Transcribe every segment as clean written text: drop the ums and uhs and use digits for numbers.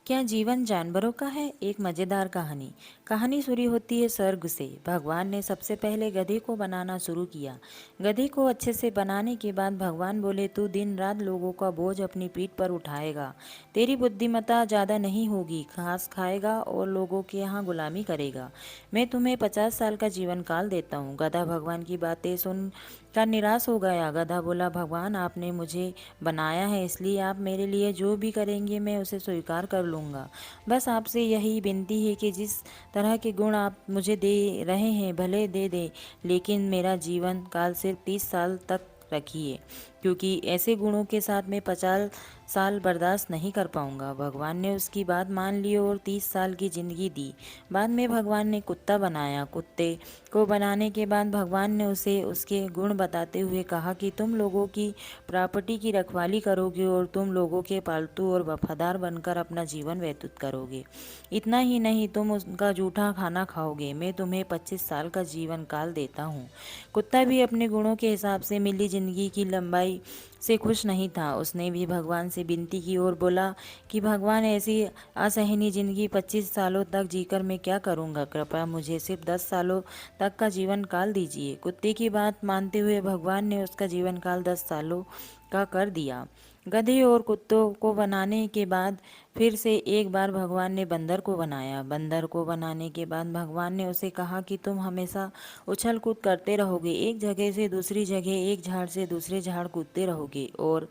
क्या जीवन जानवरों का है? एक मजेदार कहानी। कहानी शुरू होती है स्वर्ग से। भगवान ने सबसे पहले गधे को बनाना शुरू किया। गधे को अच्छे से बनाने के बाद भगवान बोले, तू दिन रात लोगों का बोझ अपनी पीठ पर उठाएगा। तेरी बुद्धिमत्ता ज़्यादा नहीं होगी, घास खाएगा और लोगों के यहाँ गुलामी करेगा। मैं तुम्हें 50 साल का जीवन काल देता हूँ। गधा भगवान की बातें सुन कर निराश हो गया। गधा बोला, भगवान आपने मुझे बनाया है, इसलिए आप मेरे लिए जो भी करेंगे मैं उसे स्वीकार कर लूँगा। बस आपसे यही विनती है कि जिस तरह के गुण आप मुझे दे रहे हैं भले दे दे, लेकिन मेरा जीवन काल सिर्फ 30 साल तक रखिए, क्योंकि ऐसे गुणों के साथ मैं 50 साल बर्दाश्त नहीं कर पाऊंगा। भगवान ने उसकी बात मान ली और 30 साल की जिंदगी दी। बाद में भगवान ने कुत्ता बनाया। कुत्ते को बनाने के बाद भगवान ने उसे उसके गुण बताते हुए कहा कि तुम लोगों की प्रॉपर्टी की रखवाली करोगे और तुम लोगों के पालतू और वफादार बनकर अपना जीवन व्यतीत करोगे। इतना ही नहीं, तुम उनका जूठा खाना खाओगे। मैं तुम्हें 25 साल का जीवन काल देता हूँ। कुत्ता भी अपने गुणों के हिसाब से मिली जिंदगी की लंबाई से खुश नहीं था। उसने भी भगवान से विनती की और बोला कि भगवान, ऐसी असहनीय जिंदगी 25 सालों तक जीकर मैं क्या करूँगा? कृपया मुझे सिर्फ 10 सालों तक का जीवन काल दीजिए। कुत्ते की बात मानते हुए भगवान ने उसका जीवन काल 10 सालों का कर दिया। गधे और कुत्तों को बनाने के बाद फिर से एक बार भगवान ने बंदर को बनाया। बंदर को बनाने के बाद भगवान ने उसे कहा कि तुम हमेशा उछल कूद करते रहोगे, एक जगह से दूसरी जगह, एक झाड़ से दूसरे झाड़ कूदते रहोगे और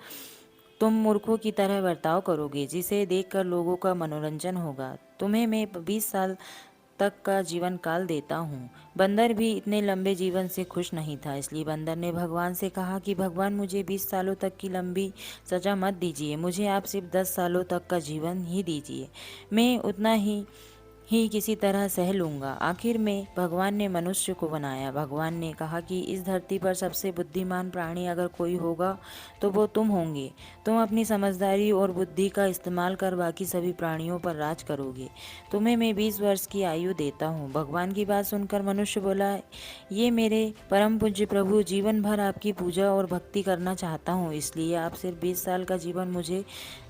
तुम मूर्खों की तरह बर्ताव करोगे, जिसे देखकर लोगों का मनोरंजन होगा। तुम्हें मैं 20 साल तक का जीवन काल देता हूँ। बंदर भी इतने लंबे जीवन से खुश नहीं था, इसलिए बंदर ने भगवान से कहा कि भगवान, मुझे 20 सालों तक की लंबी सजा मत दीजिए, मुझे आप सिर्फ 10 सालों तक का जीवन ही दीजिए। मैं उतना ही किसी तरह सह लूँगा। आखिर में भगवान ने मनुष्य को बनाया। भगवान ने कहा कि इस धरती पर सबसे बुद्धिमान प्राणी अगर कोई होगा तो वो तुम होंगे। तुम अपनी समझदारी और बुद्धि का इस्तेमाल कर बाकी सभी प्राणियों पर राज करोगे। तुम्हें मैं 20 वर्ष की आयु देता हूँ। भगवान की बात सुनकर मनुष्य बोला, ये मेरे परम पूज्य प्रभु, जीवन भर आपकी पूजा और भक्ति करना चाहता हूँ, इसलिए आप सिर्फ 20 साल का जीवन मुझे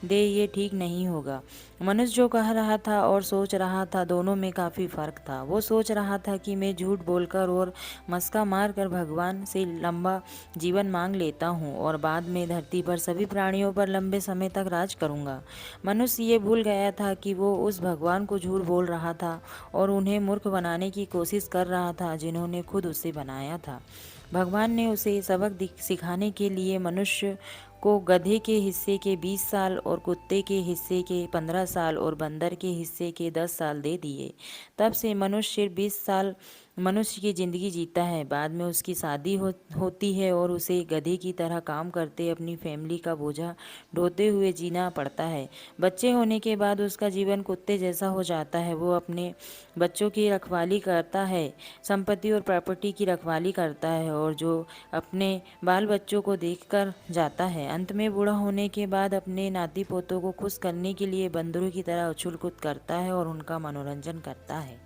दे, ये ठीक नहीं होगा। मनुष्य जो कह रहा था और सोच रहा था, दोनों में काफ़ी फर्क था। वो सोच रहा था कि मैं झूठ बोलकर और मस्का मारकर भगवान से लंबा जीवन मांग लेता हूँ और बाद में धरती पर सभी प्राणियों पर लंबे समय तक राज करूँगा। मनुष्य ये भूल गया था कि वो उस भगवान को झूठ बोल रहा था और उन्हें मूर्ख बनाने की कोशिश कर रहा था जिन्होंने खुद उसे बनाया था। भगवान ने उसे सबक सिखाने के लिए मनुष्य को गधे के हिस्से के 20 साल और कुत्ते के हिस्से के 15 साल और बंदर के हिस्से के 10 साल दे दिए। तब से मनुष्य 20 साल मनुष्य की ज़िंदगी जीता है। बाद में उसकी शादी होती है और उसे गधे की तरह काम करते अपनी फैमिली का बोझा ढोते हुए जीना पड़ता है। बच्चे होने के बाद उसका जीवन कुत्ते जैसा हो जाता है। वो अपने बच्चों की रखवाली करता है, संपत्ति और प्रॉपर्टी की रखवाली करता है और जो अपने बाल बच्चों को देखकर जाता है। अंत में बूढ़ा होने के बाद अपने नाती पोतों को खुश करने के लिए बंदरों की तरह उछल कूद करता है और उनका मनोरंजन करता है।